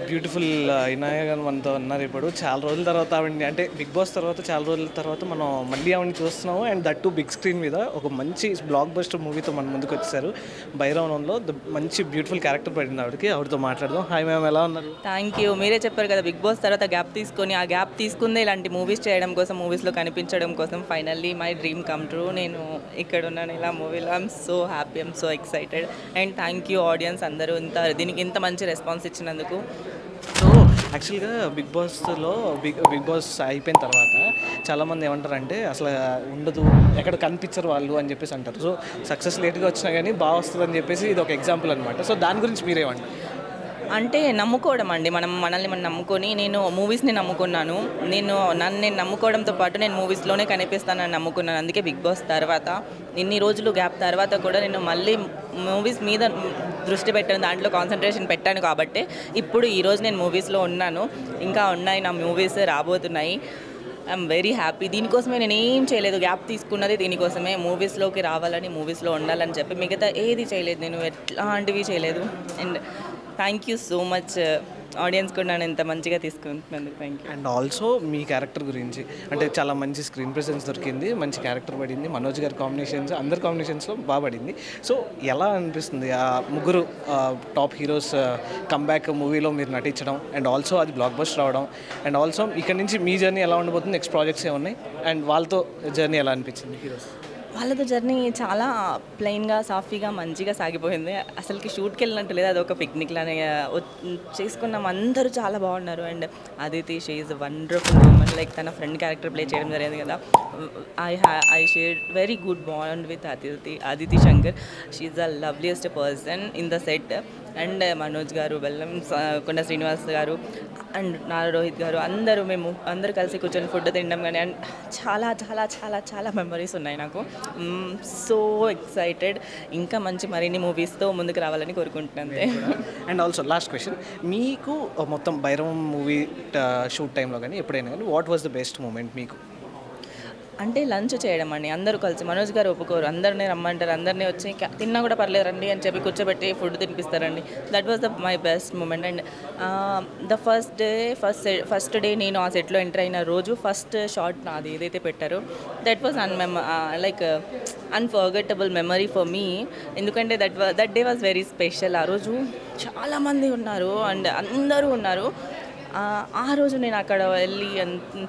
Beautiful Inaya గారు మనతో ఉన్నారు. ఇప్పుడు చాలా రోజుల తర్వాత ఆవిడని, అంటే బిగ్ బాస్ తర్వాత చాలా రోజుల తర్వాత మనం మళ్ళీ ఆవిడని చూస్తున్నాము. And that to big screen మీద ఒక మంచి బ్లాక్ బస్టర్ మూవీతో మన ముందుకు వచ్చేసారు. భైరవనంలో మంచి బ్యూటిఫుల్ క్యారెక్టర్ పడింది ఆవిడకి. ఆవిడతో మాట్లాడదాం. హాయ్ మ్యామ్, ఎలా ఉన్నారు? Thank you. మీరే చెప్పారు కదా, బిగ్ బాస్ తర్వాత గ్యాప్ తీసుకొని ఆ గ్యాప్ తీసుకుందే ఇలాంటి మూవీస్ చేయడం కోసం, మూవీస్లో కనిపించడం కోసం. Finally my dream come true. నేను ఇక్కడ ఉన్నాను ఇలా మూవీలో. I'm so happy, I'm so excited. And thank you audience అందరూ దీనికి ఇంత మంచి రెస్పాన్స్ ఇచ్చినందుకు. సో యాక్చువల్గా బిగ్ బాస్ అయిపోయిన తర్వాత చాలామంది ఏమంటారంటే అసలు ఉండదు, ఎక్కడ కనిపించరు వాళ్ళు అని చెప్పేసి అంటారు. సో సక్సెస్ లేట్గా వచ్చినా కానీ బాగా వస్తుంది అని చెప్పేసి ఇది ఒక ఎగ్జాంపుల్ అనమాట. సో దాని గురించి మీరేమంటారు? అంటే నమ్ముకోవడం అండి, మనల్ని మనం నమ్ముకొని. నేను మూవీస్ని నమ్ముకున్నాను. నేను నమ్ముకోవడంతో పాటు నేను మూవీస్లోనే కనిపిస్తానని నమ్ముకున్నాను. అందుకే బిగ్ బాస్ తర్వాత ఇన్ని రోజులు గ్యాప్ తర్వాత కూడా నేను మళ్ళీ మూవీస్ మీద దృష్టి పెట్టాను, దాంట్లో కాన్సన్ట్రేషన్ పెట్టాను. కాబట్టి ఇప్పుడు ఈరోజు నేను మూవీస్లో ఉన్నాను. ఇంకా ఉన్నాయి నా మూవీస్ రాబోతున్నాయి. I'm very happy. దీనికోసమే నేను ఏం చేయలేదు, గ్యాప్ తీసుకున్నది దీనికోసమే, మూవీస్లోకి రావాలని, మూవీస్లో ఉండాలని చెప్పి. మిగతా ఏది చేయలేదు, నేను ఎట్లాంటివి చేయలేదు. And thank you so much audience కూడా నన్ను ఎంత మంచిగా తీసుకుంటున్నందుకు. Thank you. అండ్ ఆల్సో మీ క్యారెక్టర్ గురించి, అంటే చాలా మంచి స్క్రీన్ ప్రెసెన్స్ దొరికింది, మంచి క్యారెక్టర్ పడింది. మనోజ్ గారి కాంబినేషన్స్, అందరి కాంబినేషన్స్లో బాగా పడింది. సో ఎలా అనిపిస్తుంది ఆ ముగ్గురు టాప్ హీరోస్ కమ్బ్యాక్ మూవీలో మీరు నటించడం, అండ్ ఆల్సో అది బ్లాక్ బస్టర్ రావడం, అండ్ ఆల్సో ఇక్కడ నుంచి మీ జర్నీ ఎలా ఉండబోతుంది, నెక్స్ట్ ప్రాజెక్ట్స్ ఏమున్నాయి, అండ్ వాళ్ళతో జర్నీ ఎలా అనిపించింది హీరోస్? వాళ్ళతో జర్నీ చాలా ప్లెయిన్గా, సాఫీగా, మంచిగా సాగిపోయింది. అసలుకి షూట్కి వెళ్ళినట్టు లేదు, అదొక పిక్నిక్ లానే చేసుకున్నాం. అందరూ చాలా బాగున్నారు. And Aditi, she is wonderful women. Like తన ఫ్రెండ్ క్యారెక్టర్ ప్లే చేయడం జరిగింది కదా. I share very good bond with Aditi Shankar. She is the loveliest person in the set. And Manoj garu, బెల్లం కొండ శ్రీనివాస్ గారు, అండ్ నారా రోహిత్ గారు, మేము అందరూ కలిసి కూర్చొని ఫుడ్ తినడం కానీ, అండ్ చాలా చాలా చాలా చాలా మెమరీస్ ఉన్నాయి నాకు. So excited. ఇంకా మంచి మరిన్ని మూవీస్తో ముందుకు రావాలని కోరుకుంటున్నాను. అండ్ ఆల్సో లాస్ట్ క్వశ్చన్, మీకు మొత్తం భైరవం మూవీ షూట్ టైంలో కానీ ఎప్పుడైనా కానీ what was the best moment మీకు? అంటే లంచ్ చేయడం అండి, అందరూ కలిసి. మనోజ్ గారు ఒప్పుకోరు, అందరినీ రమ్మంటారు, అందరినీ వచ్చి తిన్నా కూడా పర్లేదు రండి అని చెప్పి కూర్చోబెట్టి ఫుడ్ తినిపిస్తారండి. That was my best moment. And the first day నేను ఆ సెట్లో ఎంటర్ అయిన రోజు ఫస్ట్ షాట్ నాది ఏదైతే పెట్టారో, that was like unforgettable memory for me. ఎందుకంటే that day was very special. ఆ రోజు చాలామంది ఉన్నారు అండ్ అందరూ ఉన్నారు. ఆ రోజు నేను అక్కడ వెళ్ళి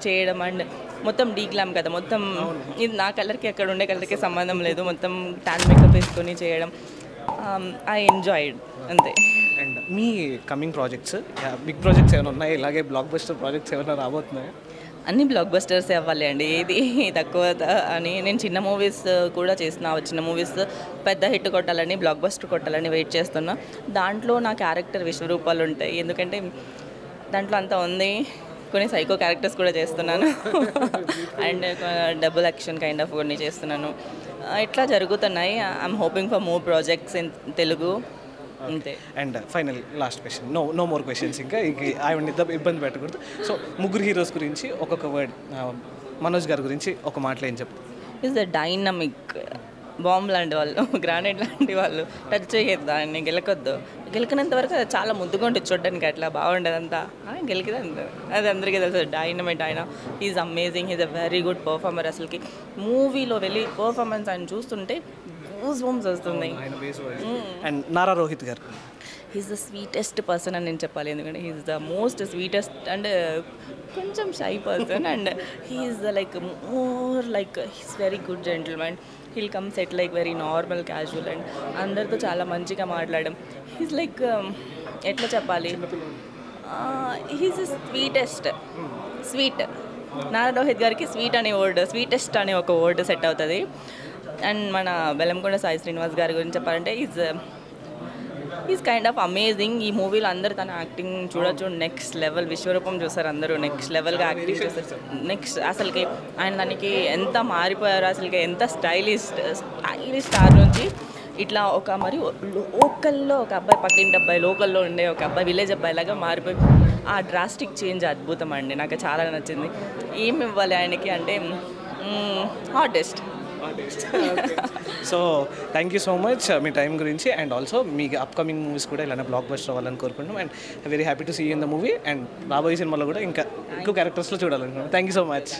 చేయడం, అండ్ మొత్తం డీగ్లామ్ కదా, మొత్తం ఇది నా కలర్కి అక్కడ ఉండే కలర్కి సంబంధం లేదు, మొత్తం ట్యాన్ మేకప్ వేసుకొని చేయడం. ఐ ఎంజాయ్డ్ అంతే. అండ్ మీ కమింగ్ ప్రాజెక్ట్స్, బిగ్ ప్రాజెక్ట్స్ ఏమైనా ఉన్నాయి, ఇలాగే బ్లాక్ బస్టర్ ప్రాజెక్ట్స్ ఏమైనా రాబోతున్నాయి? అన్ని బ్లాక్ బస్టర్స్ అవ్వాలి అండి, ఏది తక్కువ అని. నేను చిన్న మూవీస్ కూడా చేస్తున్నా, చిన్న మూవీస్ పెద్ద హిట్ కొట్టాలని, బ్లాక్ బస్టర్ కొట్టాలని వెయిట్ చేస్తున్నా. దాంట్లో నా క్యారెక్టర్ విశ్వరూపాలు ఉంటాయి, ఎందుకంటే దాంట్లో అంతా ఉంది. కొన్ని సైకో క్యారెక్టర్స్ కూడా చేస్తున్నాను and double action kind of కొన్ని చేస్తున్నాను. ఇట్లా జరుగుతున్నాయి. I'm hoping for more projects in Telugu అంతే. And final last question, no more questions. ఇంకా ఆవిడ ఇబ్బంది పెట్టకూడదు. సో ముగ్గురు హీరోస్ గురించి ఒక్కొక్క వర్డ్, మనోజ్ గారి గురించి ఒక మాటలో ఏం చెప్తారు? ఈజ్ ద డైనమిక్ బాంబ్ లాంటి వాళ్ళు, గ్రానైట్ లాంటి వాళ్ళు. టచ్ చేయొద్దు ఆయన్ని, గెలకనంత వరకు అది చాలా ముద్దుగా ఉంటుంది చూడడానికి, అట్లా బాగుండదు అంతా. గెలికిదంత అది అందరికీ తెలుసు. డైనమైట్ ఆయన, is amazing, is a very good performer. అసలుకి మూవీలో వెళ్ళి పర్ఫార్మెన్స్ ఆయన చూస్తుంటే గూస్ బంప్స్ వస్తుంది. And Nara Rohit garu, he's the sweetest person అని నేను చెప్పాలి, ఎందుకంటే he's the most sweetest and కొంచెం shy person. And he's the like more like he's very good gentlemen. He'll come set like very normal, casual, and అందరితో చాలా మంచిగా మాట్లాడడం. హీస్ లైక్ ఎట్లా చెప్పాలి, he's sweetest. Sweet Nara Rohit గారికి స్వీట్ అనే word, sweetest అనే ఒక వర్డ్ సెట్ అవుతుంది. అండ్ మన బెల్లంకొండ సాయి శ్రీనివాస్ గారి గురించి చెప్పాలంటే ఈజ్ కైండ్ ఆఫ్ అమేజింగ్. ఈ మూవీలో అందరూ తన యాక్టింగ్ చూడొచ్చు, నెక్స్ట్ లెవెల్. విశ్వరూపం చూస్తారు అందరూ, నెక్స్ట్ లెవెల్గా యాక్టింగ్ చూస్తారు. నెక్స్ట్ అసలుకి ఆయన దానికి ఎంత మారిపోయారు, అసలుకి ఎంత స్టైలిష్ స్టార్ నుంచి ఇట్లా ఒక మరి లోకల్లో ఒక అబ్బాయి, పక్కింటి అబ్బాయి, లోకల్లో ఉండే ఒక అబ్బాయి, విలేజ్ అబ్బాయి లాగా మారిపోయి ఆ డ్రాస్టిక్ చేంజ్ అద్భుతం అండి, నాకు చాలా నచ్చింది. ఏమి ఇవ్వాలి ఆయనకి అంటే artist. So thank you so much మీ టైం గురించి అండ్ ఆల్సో మీ అప్కమింగ్ మూవీస్ కూడా ఇలానే బ్లాక్ బస్టర్ అవ్వాలని కోరుకుంటున్నాం and very happy to see in the movie and రాబోయే సినిమాలో కూడా ఇంకా ఎక్కువ క్యారెక్టర్స్లో చూడాలనుకుంటున్నాం. Thank you so much.